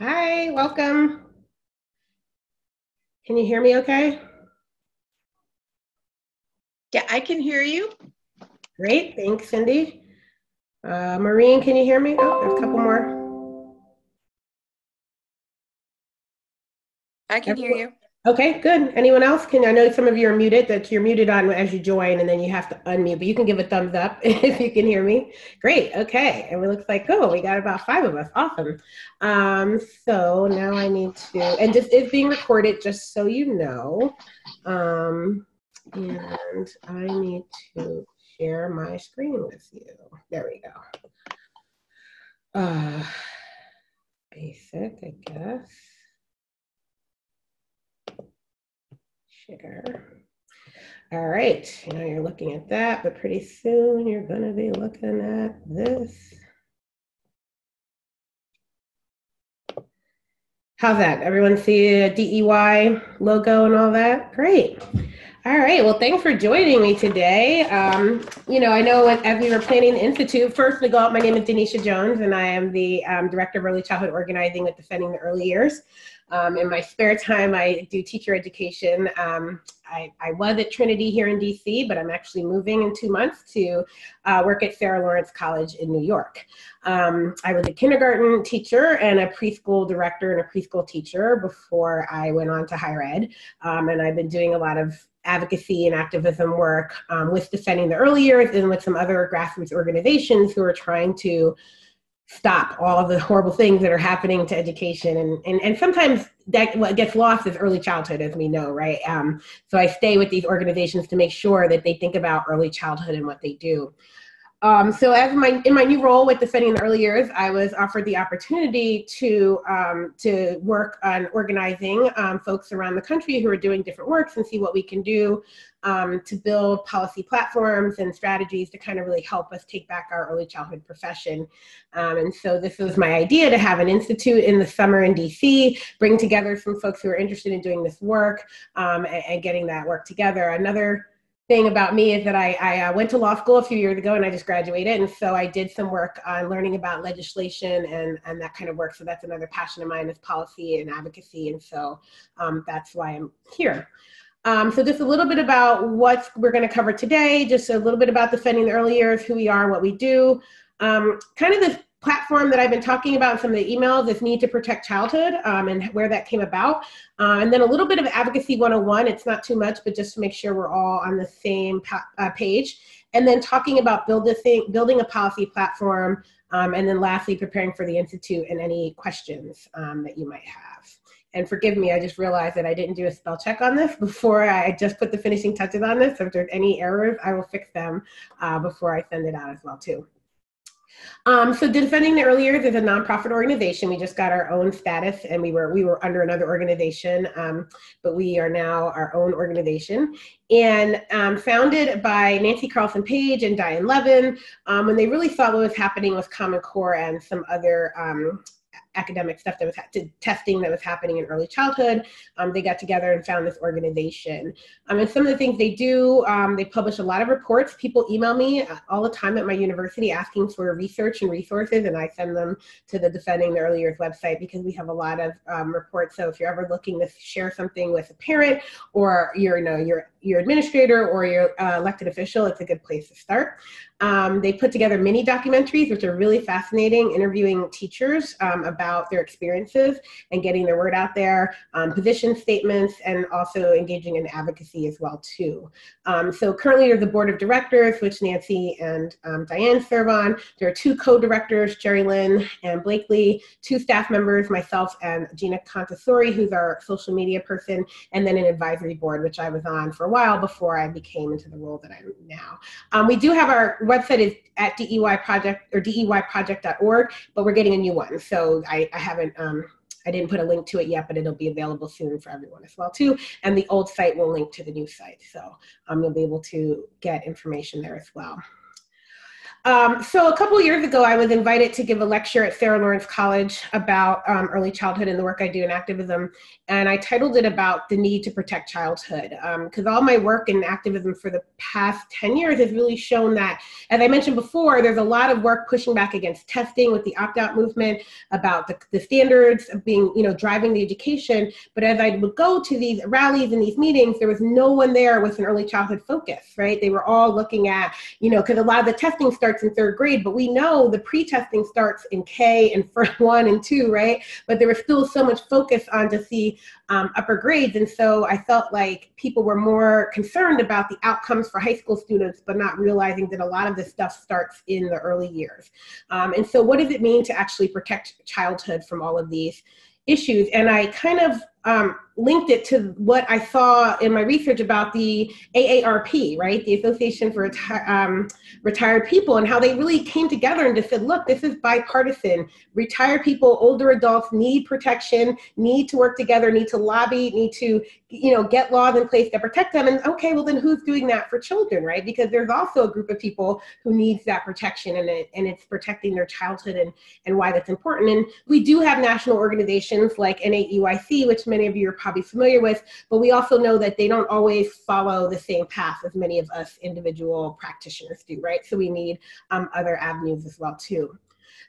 Hi, welcome. Can you hear me okay? Yeah, I can hear you. Great, thanks, Cindy. Maureen, can you hear me? Oh, there's a couple more. I can hear Everyone- you. Okay, good. Anyone else? I know some of you are muted, that you're muted on as you join, and then you have to unmute, but you can give a thumbs up if you can hear me. Great, okay. And it looks like, oh, we got about 5 of us. Awesome. So now I need to, and this is being recorded, just so you know. And I need to share my screen with you. There we go. Basic, I guess. Share. All right, now you're looking at that, but pretty soon you're going to be looking at this. How's that? Everyone see a DEY logo and all that? Great. All right. Well, thanks for joining me today. I know as we were planning the Institute, first we go out, my name is Denisha Jones, and I am the Director of Early Childhood Organizing with Defending the Early Years. In my spare time, I do teacher education. I was at Trinity here in DC, but I'm actually moving in 2 months to work at Sarah Lawrence College in New York. I was a kindergarten teacher and a preschool director and a preschool teacher before I went on to higher ed. And I've been doing a lot of advocacy and activism work with Defending the Early Years and with some other grassroots organizations who are trying to stop all of the horrible things that are happening to education. And sometimes that what gets lost is early childhood, as we know, right? So I stay with these organizations to make sure that they think about early childhood and what they do. So in my new role with Defending the Early Years, I was offered the opportunity to work on organizing folks around the country who are doing different works and see what we can do to build policy platforms and strategies to kind of really help us take back our early childhood profession. And so this was my idea, to have an institute in the summer in DC, bring together some folks who are interested in doing this work and getting that work together. Another thing about me is that I went to law school a few years ago and I just graduated. And so I did some work on learning about legislation and that kind of work. So that's another passion of mine, is policy and advocacy. And so that's why I'm here. So just a little bit about what we're going to cover today, just a little bit about Defending the Early Years, who we are, what we do. Kind of this platform that I've been talking about in some of the emails is Need to Protect Childhood and where that came about. And then a little bit of Advocacy 101. It's not too much, but just to make sure we're all on the same page. And then talking about building a policy platform. And then lastly, preparing for the Institute and any questions that you might have. And forgive me, I just realized that I didn't do a spell check on this before I just put the finishing touches on this. So if there's any errors, I will fix them before I send it out as well too. So Defending the Early Years is a nonprofit organization. We just got our own status, and we were under another organization, but we are now our own organization. And founded by Nancy Carlson Page and Diane Levin, when they really saw what was happening with Common Core and some other academic stuff that was testing that was happening in early childhood. They got together and found this organization. And some of the things they do, they publish a lot of reports. People email me all the time at my university asking for research and resources, and I send them to the Defending the Early Years website because we have a lot of reports. So if you're ever looking to share something with a parent or your administrator or your elected official, it's a good place to start. They put together mini documentaries, which are really fascinating, interviewing teachers about their experiences and getting their word out there, position statements, and also engaging in advocacy as well too. So currently there's a board of directors, which Nancy and Diane serve on. There are 2 co-directors, Jerry Lynn and Blakely, 2 staff members, myself and Gina Contasori, who's our social media person, and then an advisory board, which I was on for a while before I became into the role that I'm in now. We do have our website is at DEY Project or DEYproject.org, but we're getting a new one. So I haven't, I didn't put a link to it yet, but it'll be available soon for everyone as well too. And the old site will link to the new site. So you'll be able to get information there as well. So a couple of years ago, I was invited to give a lecture at Sarah Lawrence College about early childhood and the work I do in activism. And I titled it about the need to protect childhood. Because all my work in activism for the past 10 years has really shown that, as I mentioned before, there's a lot of work pushing back against testing with the opt-out movement, about the standards of being, driving the education. But as I would go to these rallies and these meetings, there was no one there with an early childhood focus, right? They were all looking at, because a lot of the testing starts in third grade, but we know the pre-testing starts in K and first 1 and 2, right? But there was still so much focus on just the upper grades. And so I felt like people were more concerned about the outcomes for high school students, but not realizing that a lot of this stuff starts in the early years. And so what does it mean to actually protect childhood from all of these issues? And I kind of linked it to what I saw in my research about the AARP, right? The Association for Retired People, and how they really came together and just said, look, this is bipartisan. Retired people, older adults need protection, need to work together, need to lobby, need to, get laws in place to protect them. And okay, well then who's doing that for children, right? Because there's also a group of people who needs that protection, and it's protecting their childhood and why that's important. And we do have national organizations like NAEYC, which many of you are probably familiar with, but we also know that they don't always follow the same path as many of us individual practitioners do, right? So we need other avenues as well too.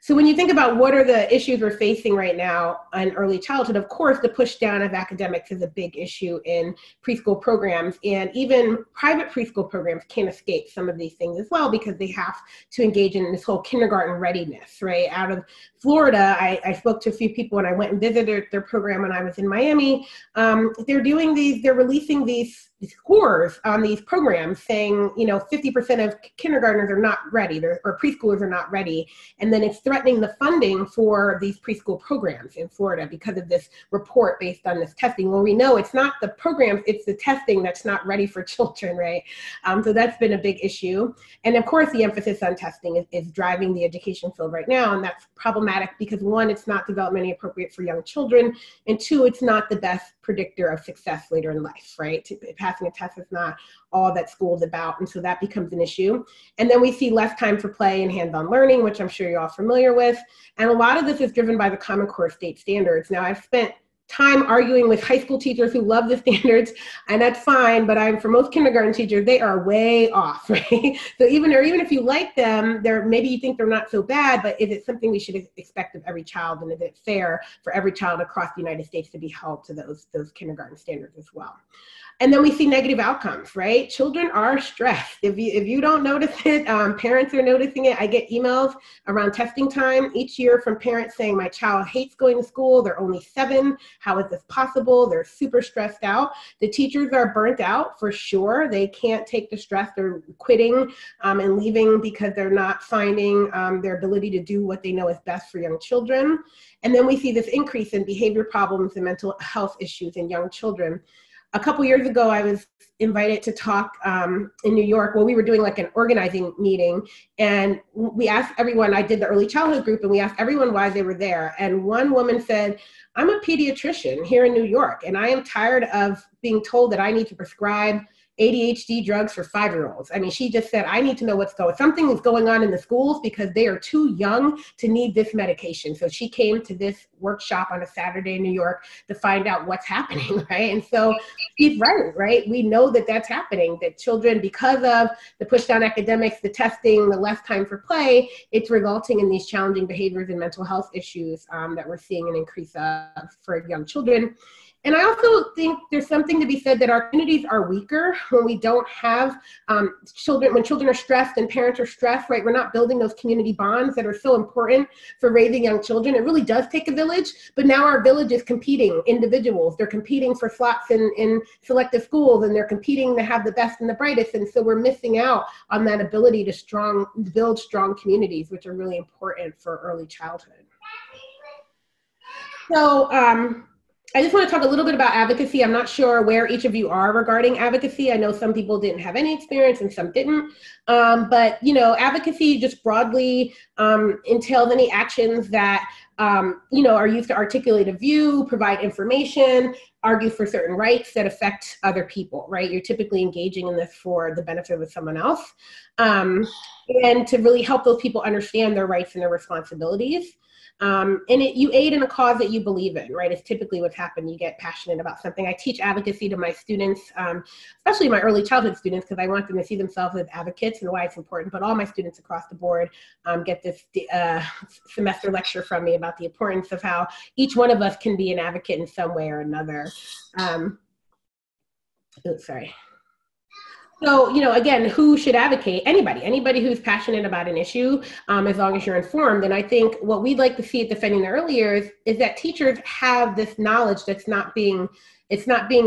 So when you think about what are the issues we're facing right now in early childhood, of course, the push down of academics is a big issue in preschool programs, and even private preschool programs can't escape some of these things as well, because they have to engage in this whole kindergarten readiness, right? Out of Florida, I spoke to a few people and I went and visited their program when I was in Miami. They're releasing these scores on these programs saying, 50% of kindergartners are not ready, or preschoolers are not ready. And then it's threatening the funding for these preschool programs in Florida because of this report based on this testing. Well, we know it's not the programs, it's the testing that's not ready for children, right? So that's been a big issue. And of course, the emphasis on testing is driving the education field right now. And that's problematic because 1, it's not developmentally appropriate for young children. And 2, it's not the best predictor of success later in life, right? Passing a test is not all that school is about. And so that becomes an issue. And then we see less time for play and hands-on learning, which I'm sure you're all familiar with. And a lot of this is driven by the Common Core state standards. Now, I've spent time arguing with high school teachers who love the standards, and that's fine, but for most kindergarten teachers, they are way off, right? So even if you like them, maybe you think they're not so bad, but is it something we should expect of every child, and is it fair for every child across the United States to be held to those kindergarten standards as well? And then we see negative outcomes, right? Children are stressed. If you don't notice it, parents are noticing it. I get emails around testing time each year from parents saying, my child hates going to school. They're only 7. How is this possible? They're super stressed out. The teachers are burnt out for sure. They can't take the stress. They're quitting and leaving because they're not finding their ability to do what they know is best for young children. And then we see this increase in behavior problems and mental health issues in young children. A couple years ago, I was invited to talk in New York. Well, we were doing like an organizing meeting, and we asked everyone, I did the early childhood group, and we asked everyone why they were there. And one woman said, I'm a pediatrician here in New York, and I am tired of being told that I need to prescribe ADHD drugs for 5-year-olds. I mean, she just said, I need to know something is going on in the schools because they are too young to need this medication. So she came to this workshop on a Saturday in New York to find out what's happening, right? And so she's right? We know that that's happening, that children, because of the push down academics, the testing, the less time for play, it's resulting in these challenging behaviors and mental health issues that we're seeing an increase of for young children. And I also think there's something to be said that our communities are weaker when we don't have children, when children are stressed and parents are stressed, right? We're not building those community bonds that are so important for raising young children. It really does take a village, but now our village is competing individuals. They're competing for slots in selective schools, and they're competing to have the best and the brightest. And so we're missing out on that ability to build strong communities, which are really important for early childhood. So, I just want to talk a little bit about advocacy. I'm not sure where each of you are regarding advocacy. I know some people didn't have any experience and some didn't. But, advocacy just broadly entails any actions that are used to articulate a view, provide information, argue for certain rights that affect other people, right? You're typically engaging in this for the benefit of someone else, and to really help those people understand their rights and their responsibilities. You aid in a cause that you believe in, right? It's typically what's happened. You get passionate about something. I teach advocacy to my students, especially my early childhood students, because I want them to see themselves as advocates and why it's important. But all my students across the board get this semester lecture from me about the importance of how each one of us can be an advocate in some way or another. Sorry. So, again, who should advocate? Anybody who's passionate about an issue, as long as you're informed. And I think what we'd like to see at Defending the Early Years is that teachers have this knowledge it's not being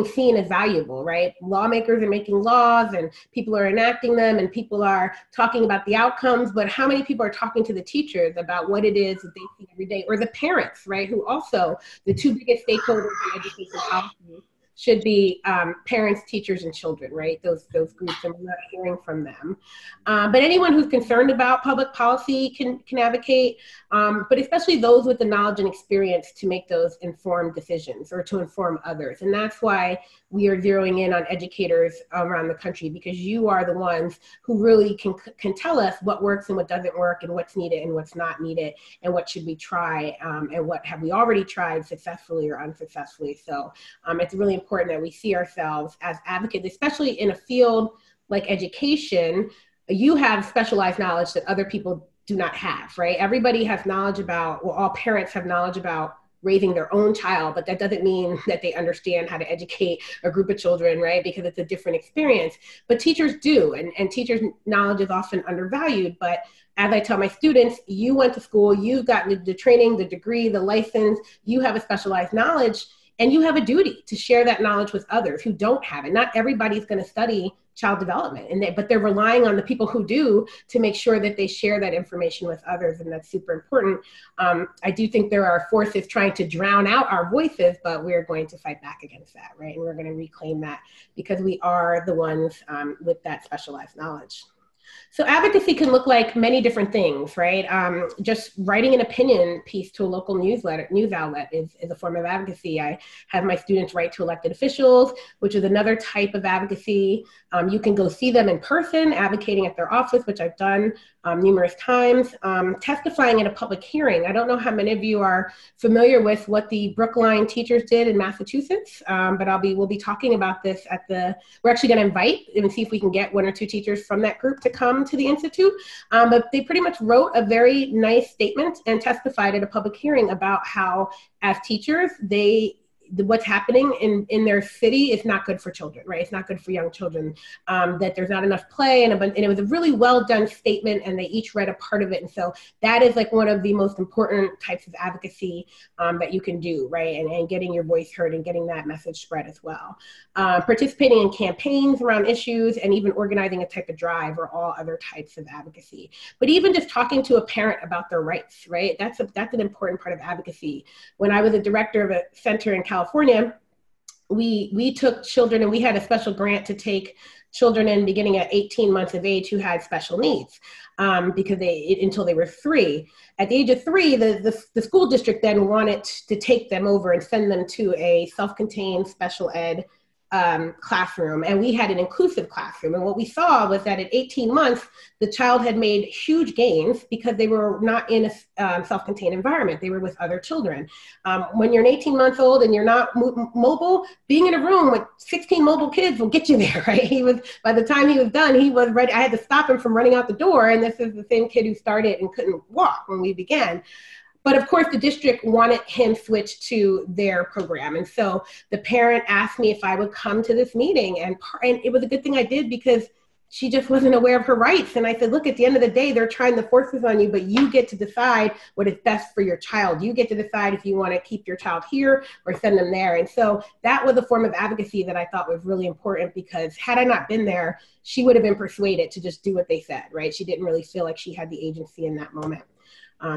seen as valuable, right? Lawmakers are making laws and people are enacting them and people are talking about the outcomes, but how many people are talking to the teachers about what it is that they see every day, or the parents, right? Who also, the two biggest stakeholders in education policy should be parents, teachers, and children, right? Those groups, and we're not hearing from them. But anyone who's concerned about public policy can advocate, but especially those with the knowledge and experience to make those informed decisions or to inform others. And that's why we are zeroing in on educators around the country, because you are the ones who really can tell us what works and what doesn't work, and what's needed and what's not needed, and what should we try, and what have we already tried successfully or unsuccessfully. So it's really important that we see ourselves as advocates, especially in a field like education. You have specialized knowledge that other people do not have, right? Everybody has knowledge about, well, all parents have knowledge about raising their own child, but that doesn't mean that they understand how to educate a group of children, right? Because it's a different experience. But teachers do, and teachers' knowledge is often undervalued. But as I tell my students, you went to school, you've gotten the training, the degree, the license, you have a specialized knowledge, and you have a duty to share that knowledge with others who don't have it. Not everybody's going to study child development, but they're relying on the people who do to make sure that they share that information with others, and that's super important. I do think there are forces trying to drown out our voices, but we're going to fight back against that, right? And we're going to reclaim that, because we are the ones with that specialized knowledge. So advocacy can look like many different things, right? Just writing an opinion piece to a local news outlet is a form of advocacy. I have my students write to elected officials, which is another type of advocacy. You can go see them in person, advocating at their office, which I've done numerous times. Testifying at a public hearing. I don't know how many of you are familiar with what the Brookline teachers did in Massachusetts, but we'll be talking about this we're actually going to invite and see if we can get one or two teachers from that group to come to the Institute. But they pretty much wrote a very nice statement and testified at a public hearing about how, as teachers, what's happening in their city is not good for children, right? It's not good for young children, that there's not enough play, and it was a really well done statement, and they each read a part of it. And so that is like one of the most important types of advocacy that you can do, right? And getting your voice heard and getting that message spread as well. Participating in campaigns around issues, and even organizing a type of drive, or all other types of advocacy. But even just talking to a parent about their rights, right? That's an important part of advocacy. When I was a director of a center in California, we took children, and we had a special grant to take children in beginning at 18 months of age who had special needs, because until they were 3. At the age of 3, the school district then wanted to take them over and send them to a self-contained special ed classroom, and we had an inclusive classroom. And what we saw was that at 18 months, the child had made huge gains because they were not in a self-contained environment. They were with other children. When you're an 18-month-old and you're not mobile, being in a room with 16 mobile kids will get you there, right? By the time he was done, he was ready. I had to stop him from running out the door. And this is the same kid who started and couldn't walk when we began. But of course, the district wanted him switched to their program. And so the parent asked me if I would come to this meeting. And it was a good thing I did, because she just wasn't aware of her rights. And I said, look, at the end of the day, they're trying the forces on you, but you get to decide what is best for your child. You get to decide if you want to keep your child here or send them there. And so that was a form of advocacy that I thought was really important, because had I not been there, she would have been persuaded to just do what they said, right? She didn't really feel like she had the agency in that moment.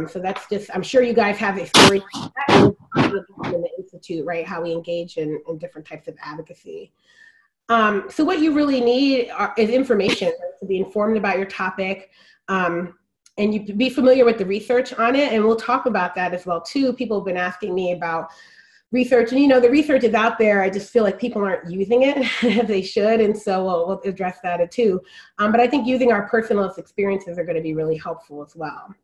So that's just, I'm sure you guys have a story like that in the Institute, right? How we engage in different types of advocacy. So what you really need is information, right? To be informed about your topic. and you be familiar with the research on it. And we'll talk about that as well too. People have been asking me about research, and the research is out there. I just feel like people aren't using it as they should, and so we'll address that too. But I think using our personal experiences are going to be really helpful as well.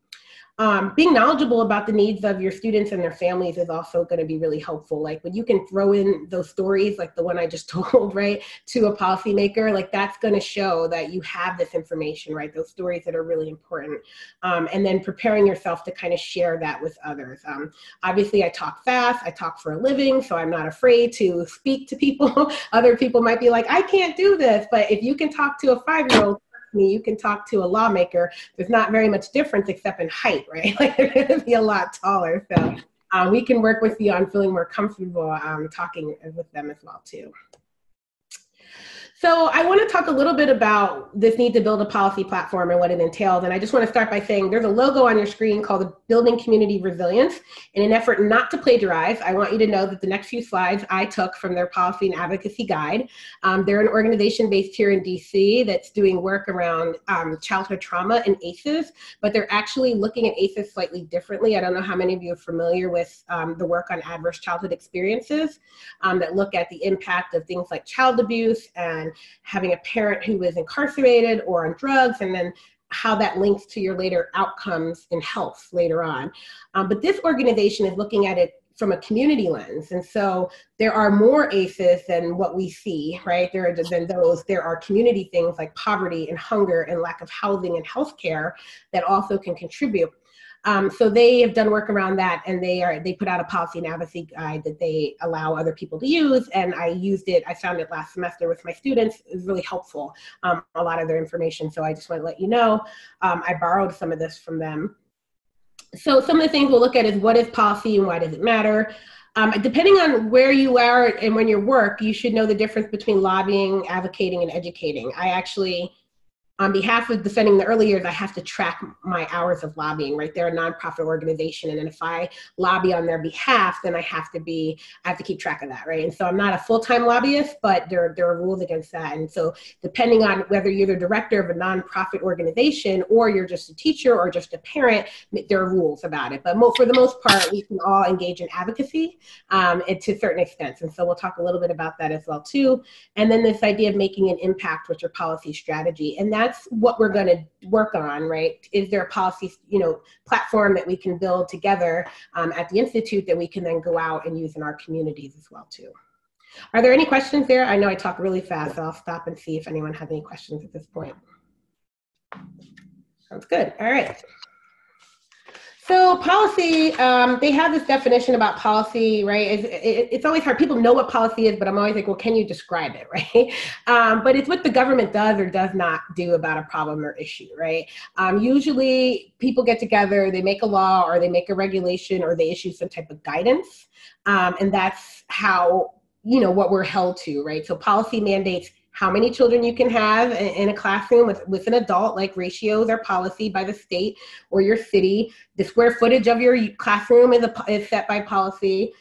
Being knowledgeable about the needs of your students and their families is also going to be really helpful. Like when you can throw in those stories, like the one I just told, right, to a policymaker, like that's going to show that you have this information, right, those stories that are really important. And then preparing yourself to kind of share that with others. Obviously, I talk fast, I talk for a living, so I'm not afraid to speak to people. Other people might be like, I can't do this, but if you can talk to a 5-year-old, you can talk to a lawmaker. There's not very much difference except in height, right? Like they're going to be a lot taller. So we can work with you on feeling more comfortable talking with them as well too. So I want to talk a little bit about this need to build a policy platform and what it entails. And I just want to start by saying there's a logo on your screen called the Building Community Resilience. In an effort not to plagiarize, I want you to know that the next few slides I took from their policy and advocacy guide. They're an organization based here in DC that's doing work around childhood trauma and ACEs, but they're actually looking at ACEs slightly differently. I don't know how many of you are familiar with the work on adverse childhood experiences that look at the impact of things like child abuse and having a parent who is incarcerated or on drugs, and then how that links to your later outcomes in health later on. But this organization is looking at it from a community lens. And so there are more ACEs than what we see, right? There are community things like poverty and hunger and lack of housing and healthcare that also can contribute. So they have done work around that, and they put out a policy and advocacy guide that they allow other people to use. And I used it, I found it last semester with my students. It was really helpful, a lot of their information. So I just want to let you know, I borrowed some of this from them. So some of the things we'll look at is what is policy and why does it matter? Depending on where you are and when you work, you should know the difference between lobbying, advocating, and educating. I actually, on behalf of defending the early years, I have to track my hours of lobbying, right? They're a nonprofit organization. And then if I lobby on their behalf, then I have to keep track of that, right? And so I'm not a full-time lobbyist, but there are rules against that. And so depending on whether you're the director of a nonprofit organization or you're just a teacher or just a parent, there are rules about it. But for the most part, we can all engage in advocacy and to certain extents. And so we'll talk a little bit about that as well too. And then this idea of making an impact with your policy strategy. And that's what we're going to work on, right? Is there a policy, platform that we can build together at the Institute that we can then go out and use in our communities as well too? Are there any questions there? I know I talk really fast, so I'll stop and see if anyone has any questions at this point. Sounds good. All right. So policy, they have this definition about policy, right? It's always hard. People know what policy is, but I'm always like, well, can you describe it, right? But it's what the government does or does not do about a problem or issue, right? Usually people get together, they make a law or they make a regulation or they issue some type of guidance. And that's how, what we're held to, right? So policy mandates how many children you can have in a classroom with an adult, like ratios are policy by the state or your city. The square footage of your classroom is set by policy.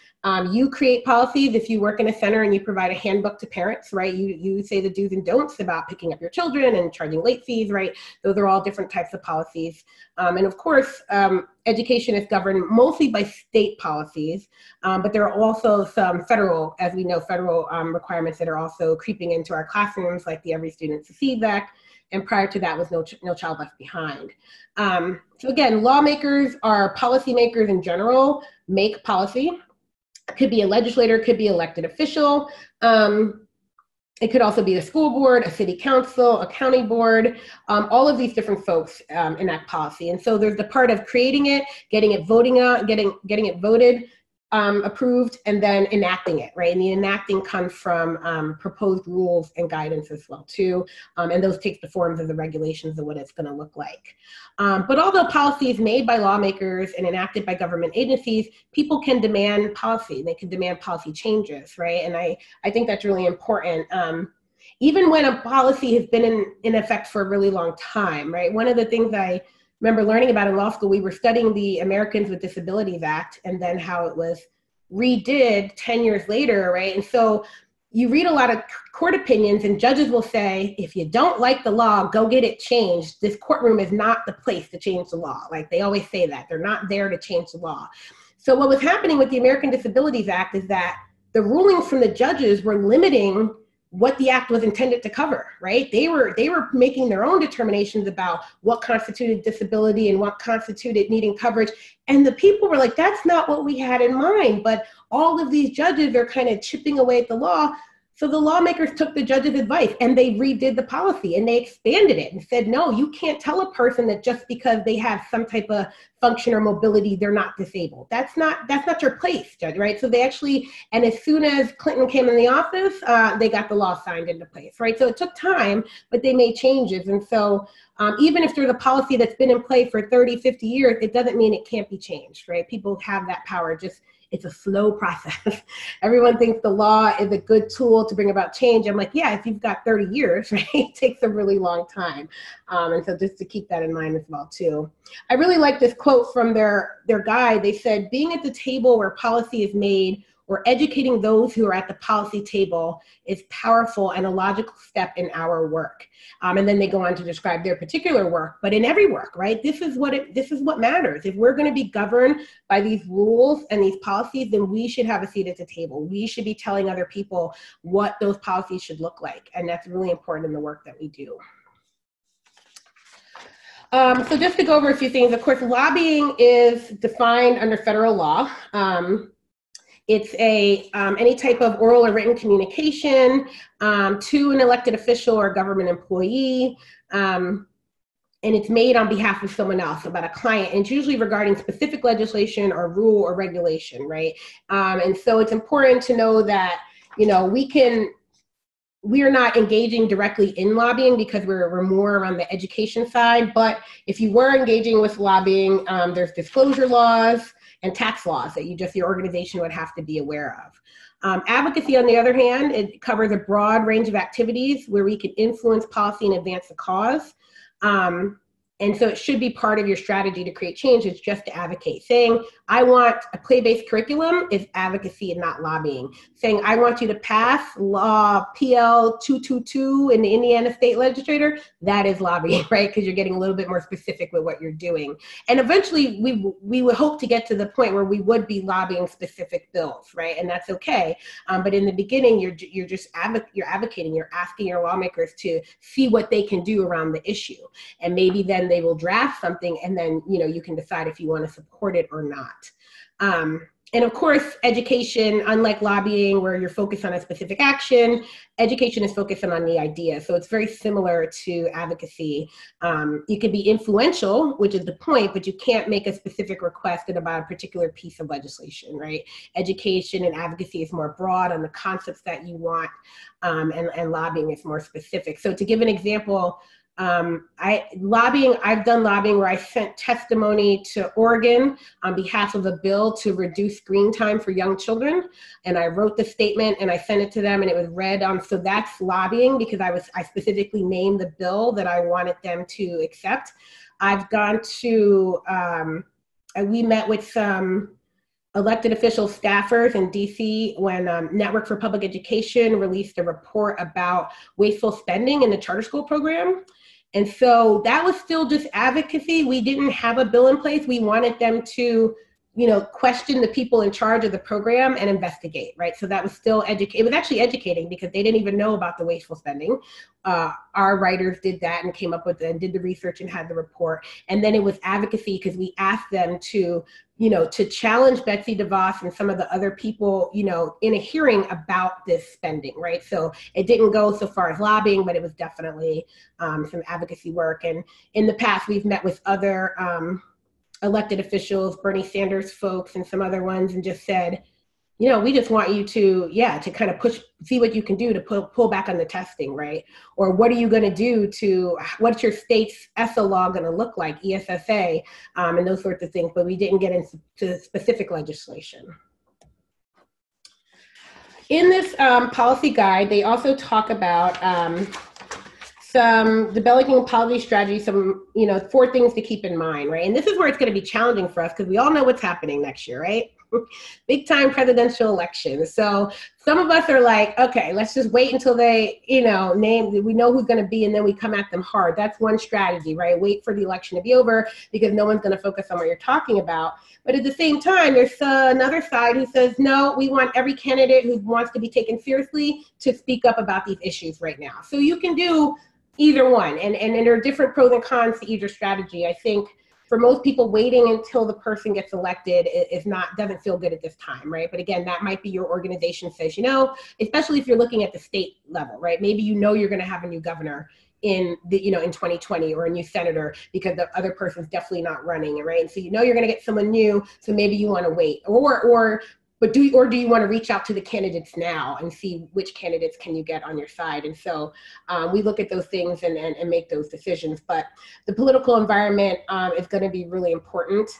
You create policies if you work in a center and you provide a handbook to parents, right? You say the do's and don'ts about picking up your children and charging late fees, right? Those are all different types of policies. And of course, education is governed mostly by state policies, but there are also some federal, as we know, federal requirements that are also creeping into our classrooms, like the Every Student Succeeds Act. And prior to that was No Child Left Behind. So again, lawmakers are policymakers in general, make policy. Could be a legislator, could be elected official. It could also be the school board, a city council, a county board. All of these different folks enact policy. And so there's the part of creating it, getting it getting it voted, approved, and then enacting it, right? And the enacting comes from proposed rules and guidance as well too. And those take the forms of the regulations of what it's gonna look like. But although policy is made by lawmakers and enacted by government agencies, people can demand policy. They can demand policy changes, right? And I think that's really important. Even when a policy has been in effect for a really long time, right? One of the things I remember learning about in law school, we were studying the Americans with Disabilities Act and then how it was redid 10 years later, right? And so you read a lot of court opinions and judges will say, if you don't like the law, go get it changed. This courtroom is not the place to change the law. Like they always say that. They're not there to change the law. So what was happening with the American Disabilities Act is that the rulings from the judges were limiting what the act was intended to cover, right? They were making their own determinations about what constituted disability and what constituted needing coverage. And the people were like, that's not what we had in mind. But all of these judges are kind of chipping away at the law. So the lawmakers took the judge's advice and they redid the policy and they expanded it and said, no, you can't tell a person that just because they have some type of function or mobility, they're not disabled. That's not your place, judge, right? So they actually, and as soon as Clinton came in the office, they got the law signed into place, right? So it took time, but they made changes. And so even if there's a policy that's been in play for 30, 50 years, it doesn't mean it can't be changed, right? People have that power, just it's a slow process. Everyone thinks the law is a good tool to bring about change. I'm like, yeah, if you've got 30 years, right, it takes a really long time. And so just to keep that in mind as well, too. I really like this quote from their guide. They said, being at the table where policy is made or educating those who are at the policy table is powerful and a logical step in our work. And then they go on to describe their particular work, but in every work, right? This is what matters. If we're going to be governed by these rules and these policies, then we should have a seat at the table. We should be telling other people what those policies should look like. And that's really important in the work that we do. So just to go over a few things, of course, lobbying is defined under federal law. It's any type of oral or written communication to an elected official or government employee, and it's made on behalf of someone else, about a client, and it's usually regarding specific legislation or rule or regulation, right? And so it's important to know that, you know, we are not engaging directly in lobbying because we're more around the education side, but if you were engaging with lobbying, there's disclosure laws and tax laws that your organization would have to be aware of. Advocacy, on the other hand, it covers a broad range of activities where we can influence policy and advance the cause. And so it should be part of your strategy to create change. It's just to advocate. Saying, I want a play-based curriculum is advocacy and not lobbying. Saying, I want you to pass law PL 222 in the Indiana State Legislature, that is lobbying, right? Because you're getting a little bit more specific with what you're doing. And eventually we would hope to get to the point where we would be lobbying specific bills, right? And that's okay. But in the beginning, you're advocating, you're asking your lawmakers to see what they can do around the issue. And maybe then they will draft something, and then, you know, you can decide if you want to support it or not. And of course, education, unlike lobbying where you're focused on a specific action, education is focused on the idea. So it's very similar to advocacy. You can be influential, which is the point, but you can't make a specific request about a particular piece of legislation, right? Education and advocacy is more broad on the concepts that you want, and lobbying is more specific. So to give an example, I've done lobbying where I sent testimony to Oregon on behalf of a bill to reduce screen time for young children. And I wrote the statement and I sent it to them and it was read on. So that's lobbying because I specifically named the bill that I wanted them to accept. I've gone to, we met with some elected official staffers in DC when Network for Public Education released a report about wasteful spending in the charter school program. And so that was still just advocacy. We didn't have a bill in place. We wanted them to, you know, question the people in charge of the program and investigate, right? So that was still it was actually educating because they didn't even know about the wasteful spending. Our writers did that and came up with and did the research and had the report. And then it was advocacy because we asked them to, you know, to challenge Betsy DeVos and some of the other people, you know, in a hearing about this spending, right? So it didn't go so far as lobbying, but it was definitely some advocacy work. And in the past, we've met with other elected officials, Bernie Sanders folks and some other ones, and just said, you know, we just want you to, to kind of see what you can do to pull back on the testing, right? Or what are you going to do what's your state's ESSA law going to look like, ESSA, and those sorts of things, but we didn't get into specific legislation. In this policy guide, they also talk about some developing policy strategies, some, you know, 4 things to keep in mind, right? And this is where it's going to be challenging for us because we all know what's happening next year, right? Big time presidential election. So some of us are like, okay, let's just wait until they, we know who's going to be, and then we come at them hard. That's one strategy, right? Wait for the election to be over because no one's going to focus on what you're talking about. But at the same time, there's another side who says, no, we want every candidate who wants to be taken seriously to speak up about these issues right now. So you can do either one. And there are different pros and cons to either strategy. I think for most people, waiting until the person gets elected doesn't feel good at this time, right? But again, that might be your organization says, especially if you're looking at the state level, right? Maybe you're going to have a new governor in 2020 or a new senator because the other person's definitely not running, right? And so you're going to get someone new, so maybe you want to wait, do you want to reach out to the candidates now and see which candidates can you get on your side? And so we look at those things and make those decisions. But the political environment is going to be really important.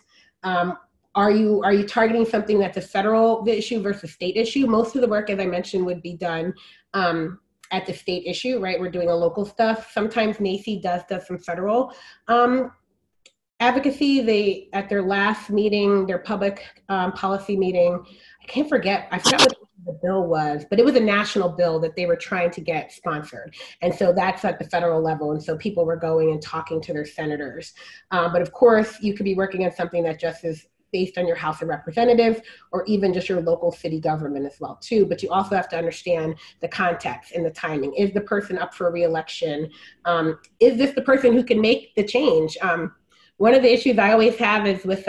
Are you targeting something that's a federal issue versus state issue? Most of the work, as I mentioned, would be done at the state issue, right? We're doing a local stuff. Sometimes NACI does some federal advocacy. At their last meeting, their public policy meeting, I forgot what the bill was, but it was a national bill that they were trying to get sponsored. And so that's at the federal level. And so people were going and talking to their senators. But of course, you could be working on something that just is based on your House of Representatives or even just your local city government as well too. But you also have to understand the context and the timing. Is the person up for re-election? Is this the person who can make the change? One of the issues I always have is with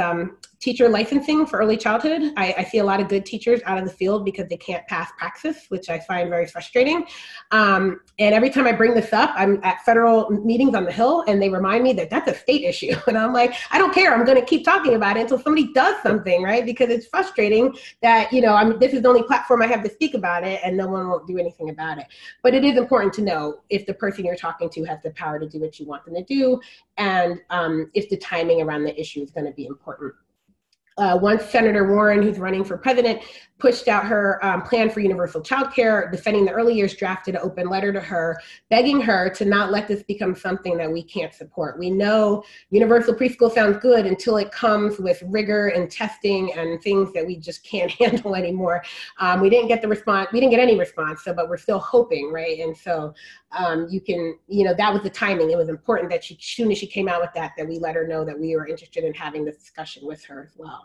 teacher licensing for early childhood. I see a lot of good teachers out of the field because they can't pass praxis, which I find very frustrating. And every time I bring this up, I'm at federal meetings on the Hill and they remind me that that's a state issue. And I'm like, I don't care. I'm going to keep talking about it until somebody does something, right? Because it's frustrating that, this is the only platform I have to speak about it and no one won't do anything about it. But it is important to know if the person you're talking to has the power to do what you want them to do and if the timing around the issue is going to be important. Once Senator Warren, who's running for president, pushed out her plan for universal child care, Defending the Early Years drafted an open letter to her, begging her to not let this become something that we can't support. We know universal preschool sounds good until it comes with rigor and testing and things that we just can't handle anymore. We didn't get any response, but we're still hoping, right? And so that was the timing. It was important that as soon as she came out with that we let her know that we were interested in having this discussion with her as well.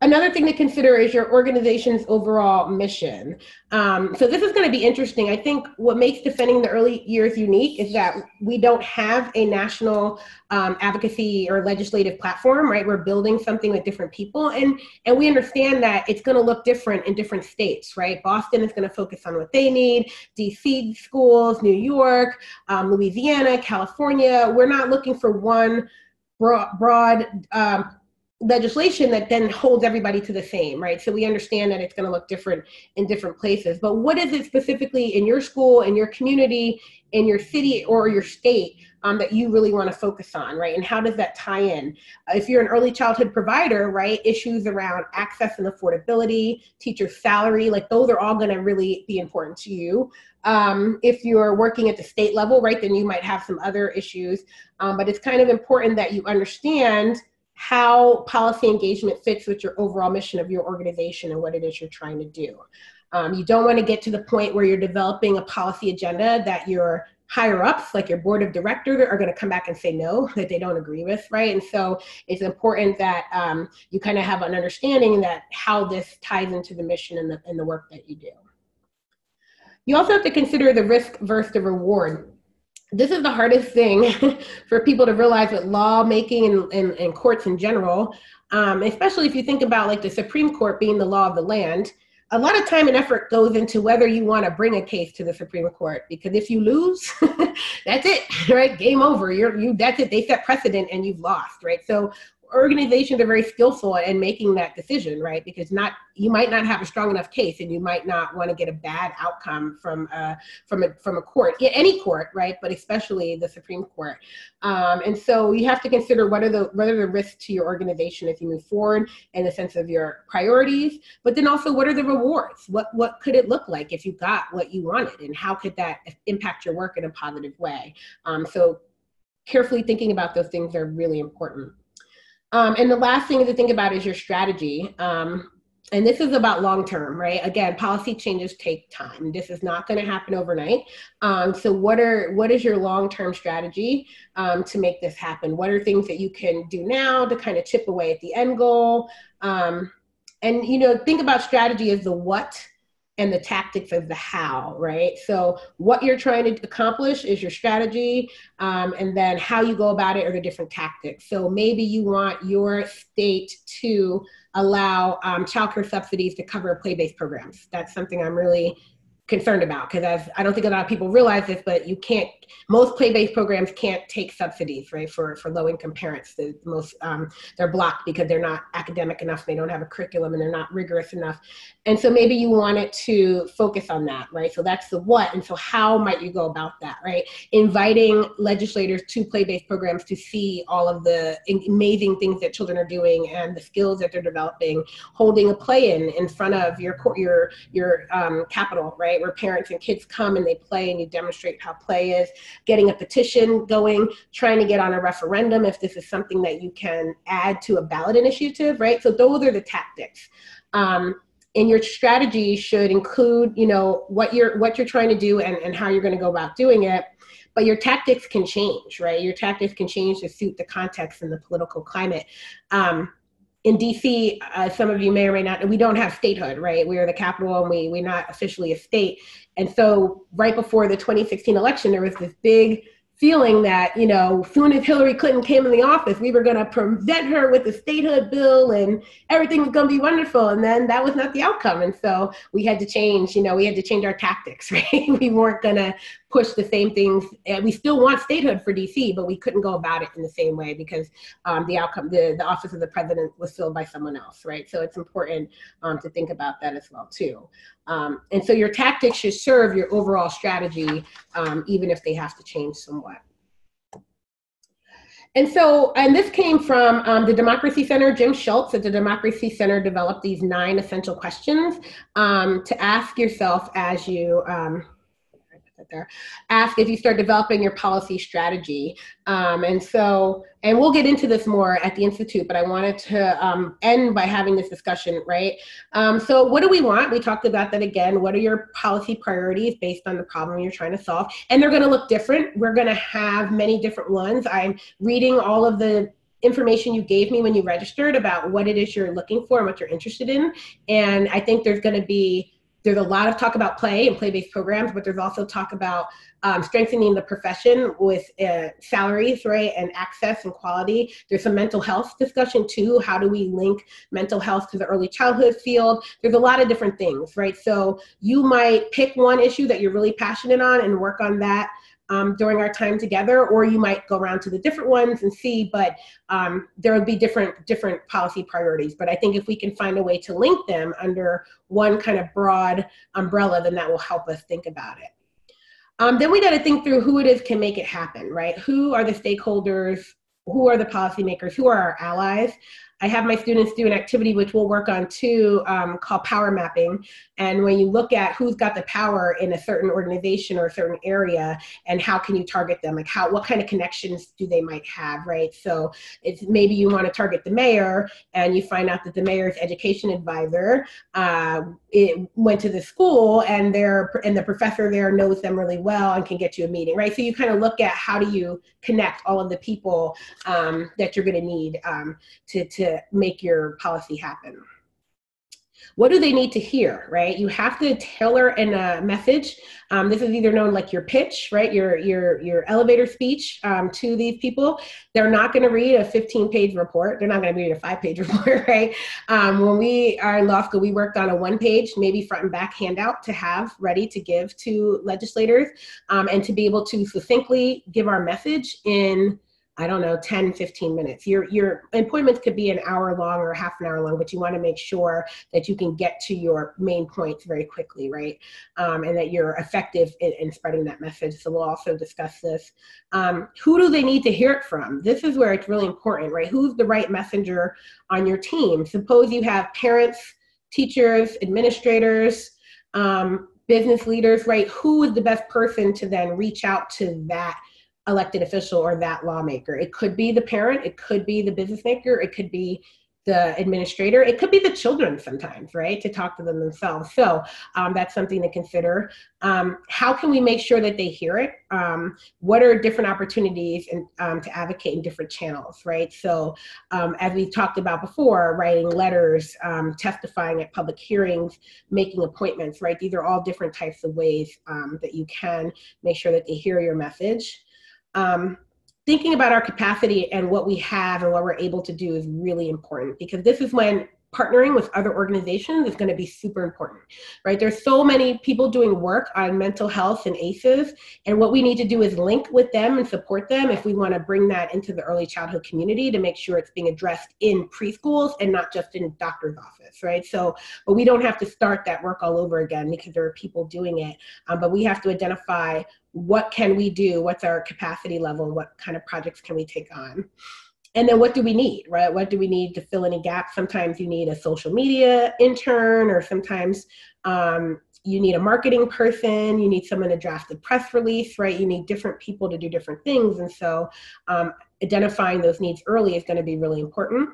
Another thing to consider is your organization's overall mission. So this is going to be interesting. I think what makes Defending the Early Years unique is that we don't have a national advocacy or legislative platform, right? We're building something with different people, and we understand that it's going to look different in different states, right? Boston is going to focus on what they need, DC schools, New York, Louisiana, California. We're not looking for one broad legislation that then holds everybody to the same, right? So we understand that it's going to look different in different places. But what is it specifically in your school, in your community, in your city, or your state that you really want to focus on, right? And how does that tie in? If you're an early childhood provider, right, issues around access and affordability, teacher salary, like those are all going to really be important to you. If you're working at the state level, right, then you might have some other issues. But it's kind of important that you understand how policy engagement fits with your overall mission of your organization and what it is you're trying to do. You don't want to get to the point where you're developing a policy agenda that your higher ups, like your board of directors, are going to come back and say no, that they don't agree with, right? And so it's important that you kind of have an understanding that how this ties into the mission and the work that you do. You also have to consider the risk versus the reward. This is the hardest thing for people to realize with lawmaking and courts in general, especially if you think about like the Supreme Court being the law of the land. A lot of time and effort goes into whether you want to bring a case to the Supreme Court, because if you lose, that's it, right? Game over. That's it. They set precedent and you've lost, right? So organizations are very skillful in making that decision, right? Because you might not have a strong enough case, and you might not want to get a bad outcome from a court, any court, right? But especially the Supreme Court. And so you have to consider what are the risks to your organization as you move forward in the sense of your priorities, but then also what are the rewards? What could it look like if you got what you wanted, and how could that impact your work in a positive way? So carefully thinking about those things are really important. And the last thing to think about is your strategy. And this is about long-term, right? Again, policy changes take time. This is not going to happen overnight. So what is your long-term strategy to make this happen? What are things that you can do now to kind of chip away at the end goal? And, think about strategy as the what and the tactics as the how, right? So what you're trying to accomplish is your strategy, and then how you go about it are the different tactics. So maybe you want your state to allow childcare subsidies to cover play-based programs. That's something I'm really concerned about, because I don't think a lot of people realize this, but most play-based programs can't take subsidies, right, for low-income parents. They're blocked because they're not academic enough, they don't have a curriculum, and they're not rigorous enough. And so maybe you want it to focus on that, right? So that's the what, and so how might you go about that, right? Inviting legislators to play-based programs to see all of the amazing things that children are doing and the skills that they're developing, holding a play-in in front of your Capitol, right, where parents and kids come and they play and you demonstrate how play is, getting a petition going, trying to get on a referendum if this is something that you can add to a ballot initiative, right? So those are the tactics. And your strategy should include, what you're trying to do and how you're going to go about doing it. But your tactics can change, right? Your tactics can change to suit the context and the political climate. In DC, some of you may or may not, we don't have statehood, right? We are the capital and we're not officially a state. And so right before the 2016 election, there was this big feeling that, soon as Hillary Clinton came in the office, we were going to present her with the statehood bill and everything was going to be wonderful. And then that was not the outcome. And so we had to change, our tactics, right? We weren't going to push the same things. And we still want statehood for DC, but we couldn't go about it in the same way because the outcome, the office of the president was filled by someone else, right? So it's important to think about that as well too. And so your tactics should serve your overall strategy, even if they have to change somewhat. And this came from the Democracy Center. Jim Schultz at the Democracy Center developed these 9 essential questions to ask yourself as you ask if you start developing your policy strategy. And we'll get into this more at the Institute, but I wanted to end by having this discussion, right? So what do we want? We talked about that again. What are your policy priorities based on the problem you're trying to solve? And they're going to look different. We're going to have many different ones. I'm reading all of the information you gave me when you registered about what it is you're looking for and what you're interested in. And I think there's a lot of talk about play and play-based programs, but there's also talk about strengthening the profession with salaries, right, and access and quality. There's some mental health discussion too. How do we link mental health to the early childhood field? There's a lot of different things, right? So you might pick one issue that you're really passionate on and work on that during our time together, or you might go around to the different ones and see, but there will be different policy priorities. But I think if we can find a way to link them under one kind of broad umbrella, then that will help us think about it. Then we got to think through who it is can make it happen, right? Who are the stakeholders? Who are the policymakers? Who are our allies? I have my students do an activity which we'll work on too, called power mapping. And when you look at who's got the power in a certain organization or a certain area, and how can you target them? Like what kind of connections do they might have, right? So it's maybe you want to target the mayor, and you find out that the mayor's education advisor it went to the school, and the professor there knows them really well and can get you a meeting, right? So you kind of look at how do you connect all of the people that you're going to need to make your policy happen. What do they need to hear, right? You have to tailor a message. This is either known like your pitch, right? Your elevator speech to these people. They're not going to read a 15-page report. They're not going to read a 5-page report, right? When we are in law school, we worked on a 1-page, maybe front and back handout to have ready to give to legislators, and to be able to succinctly give our message in 10, 15 minutes. Your appointments could be an hour long or half an hour long, but you want to make sure that you can get to your main points very quickly, right? And that you're effective in spreading that message. So we'll also discuss this. Who do they need to hear it from? This is where it's really important, right? Who's the right messenger on your team? Suppose you have parents, teachers, administrators, business leaders, right? Who is the best person to then reach out to that elected official or that lawmaker. It could be the parent, it could be the business maker, it could be the administrator, it could be the children sometimes, right, to talk to them themselves. So that's something to consider. How can we make sure that they hear it? What are different opportunities to advocate in different channels, right? So as we talked about before, writing letters, testifying at public hearings, making appointments, right? These are all different types of ways that you can make sure that they hear your message. Thinking about our capacity and what we have and what we're able to do is really important, because this is when partnering with other organizations is going to be super important, right? There's so many people doing work on mental health and ACEs, and what we need to do is link with them and support them if we want to bring that into the early childhood community to make sure it's being addressed in preschools and not just in doctor's office, right? So, but we don't have to start that work all over again because there are people doing it, but we have to identify what can we do, what's our capacity level, what kind of projects can we take on. And then what do we need, right? What do we need to fill any gaps? Sometimes you need a social media intern, or sometimes you need a marketing person, you need someone to draft a press release, right? You need different people to do different things. And so identifying those needs early is going to be really important.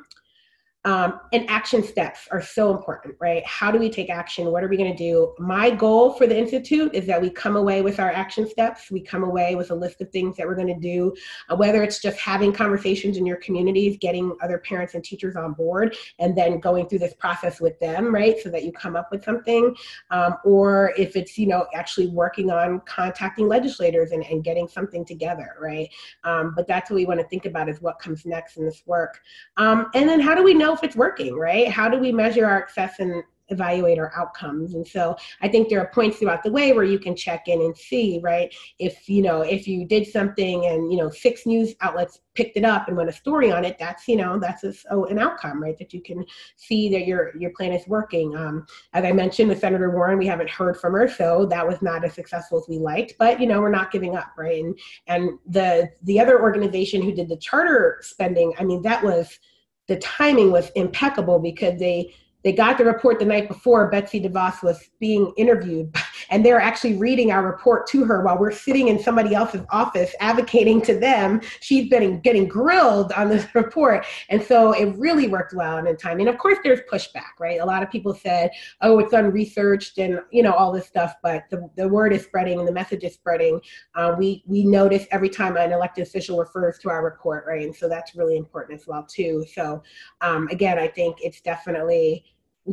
And action steps are so important, right? How do we take action? What are we going to do? My goal for the Institute is that we come away with our action steps. We come away with a list of things that we're going to do, whether it's just having conversations in your communities, getting other parents and teachers on board, and then going through this process with them, right? So that you come up with something, or if it's, actually working on contacting legislators and getting something together, right? But that's what we want to think about, is what comes next in this work. And then how do we know if it's working, right? How do we measure our success and evaluate our outcomes? And so I think there are points throughout the way where you can check in and see, right? If you did something and, 6 news outlets picked it up and went a story on it, that's an outcome, right? That you can see that your plan is working. As I mentioned with Senator Warren, we haven't heard from her, so that was not as successful as we liked, but we're not giving up, right? And the other organization who did the charter spending, the timing was impeccable, because they got the report the night before Betsy DeVos was being interviewed, and they're actually reading our report to her while we're sitting in somebody else's office advocating to them. She's been getting grilled on this report. And so it really worked well in time. And of course there's pushback, right? A lot of people said, oh, it's unresearched and all this stuff, but the word is spreading and the message is spreading. We notice every time an elected official refers to our report, right? And so that's really important as well too. So again, I think it's definitely,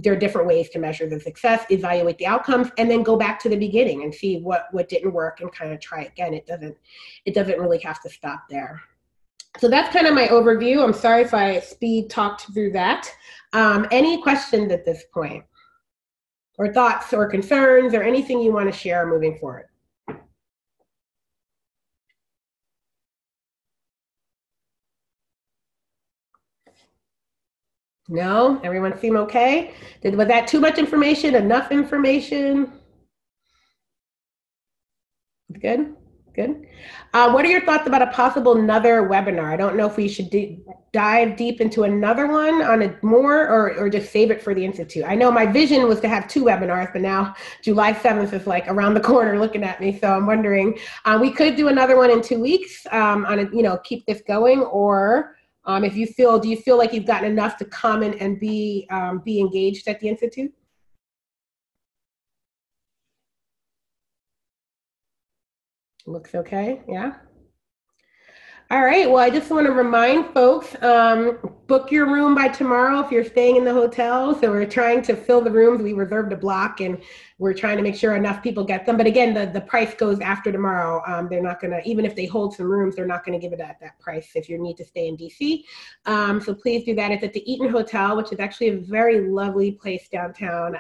there are different ways to measure the success, evaluate the outcomes, and then go back to the beginning and see what didn't work and kind of try again. It doesn't really have to stop there. So that's kind of my overview. I'm sorry if I speed talked through that. Any questions at this point? Or thoughts or concerns or anything you want to share moving forward? No? Everyone seem okay? Was that too much information? Enough information? Good? Good. What are your thoughts about a possible another webinar? I don't know if we should dive deep into another one on a more, or just save it for the Institute. I know my vision was to have 2 webinars, but now July 7th is like around the corner looking at me. So I'm wondering, we could do another one in 2 weeks keep this going, or do you feel like you've gotten enough to come and be engaged at the Institute? Looks okay, yeah. All right, well, I just want to remind folks, book your room by tomorrow if you're staying in the hotel. So we're trying to fill the rooms. We reserved a block and we're trying to make sure enough people get them. But again, the price goes after tomorrow. They're not gonna, even if they hold some rooms, they're not gonna give it at that price if you need to stay in DC. So please do that. It's at the Eaton Hotel, which is actually a very lovely place downtown.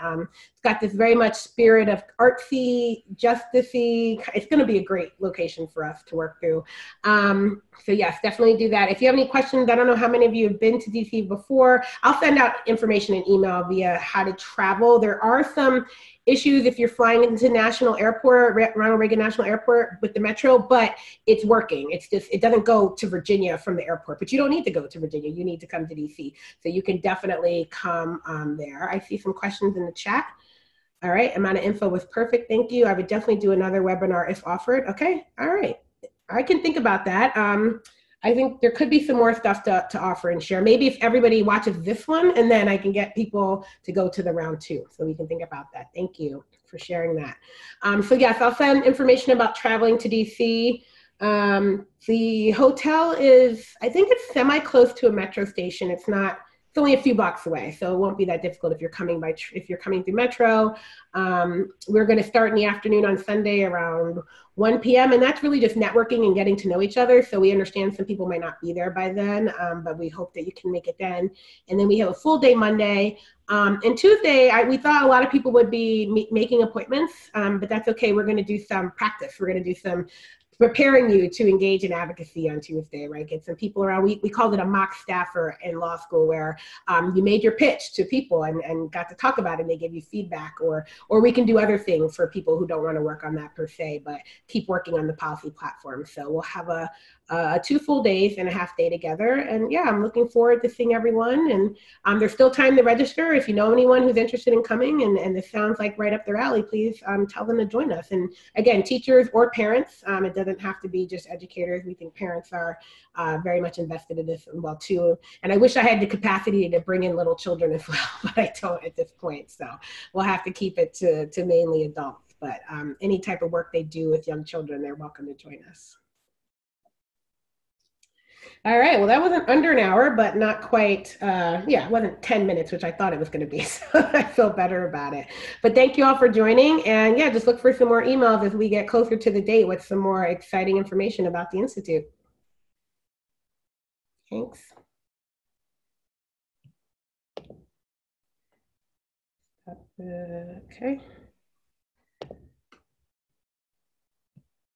It's got this very much spirit of artsy, justicey. It's gonna be a great location for us to work through. So yes, definitely do that. If you have any questions, I don't know how many of you have been to DC before. I'll send out information in email via how to travel. There are some issues if you're flying into National Airport, Ronald Reagan National Airport with the Metro, but it's working. It's just, it doesn't go to Virginia from the airport, but you don't need to go to Virginia. You need to come to DC. So you can definitely come there. I see some questions in the chat. All right, amount of info was perfect. Thank you. I would definitely do another webinar if offered. Okay, all right. I can think about that. I think there could be some more stuff to offer and share. Maybe if everybody watches this one, and then I can get people to go to the round two. So we can think about that. Thank you for sharing that. So yes, I'll send information about traveling to DC. The hotel is, I think it's semi-close to a metro station. It's only a few blocks away, so it won't be that difficult if you're coming if you're coming through Metro. We're going to start in the afternoon on Sunday around 1 p.m. And that's really just networking and getting to know each other. So we understand some people might not be there by then, but we hope that you can make it then. And then we have a full day Monday. And Tuesday, we thought a lot of people would be making appointments, but that's okay. We're going to do some practice. We're going to do some preparing you to engage in advocacy on Tuesday, right? Get some people around. We called it a mock staffer in law school, where you made your pitch to people and got to talk about it, and they give you feedback, or we can do other things for people who don't want to work on that per se, but keep working on the policy platform. So we'll have a 2 full days and a half day together. And yeah, I'm looking forward to seeing everyone. And there's still time to register. If you know anyone who's interested in coming and this sounds like right up their alley, please tell them to join us. And again, teachers or parents, it doesn't have to be just educators. We think parents are very much invested in this as well too. And I wish I had the capacity to bring in little children as well, but I don't at this point. So we'll have to keep it to mainly adults. But any type of work they do with young children, they're welcome to join us. All right, well, that wasn't under an hour, but not quite, it wasn't 10 minutes, which I thought it was going to be, so I feel better about it. But thank you all for joining, and yeah, just look for some more emails as we get closer to the date with some more exciting information about the Institute. Thanks. Okay.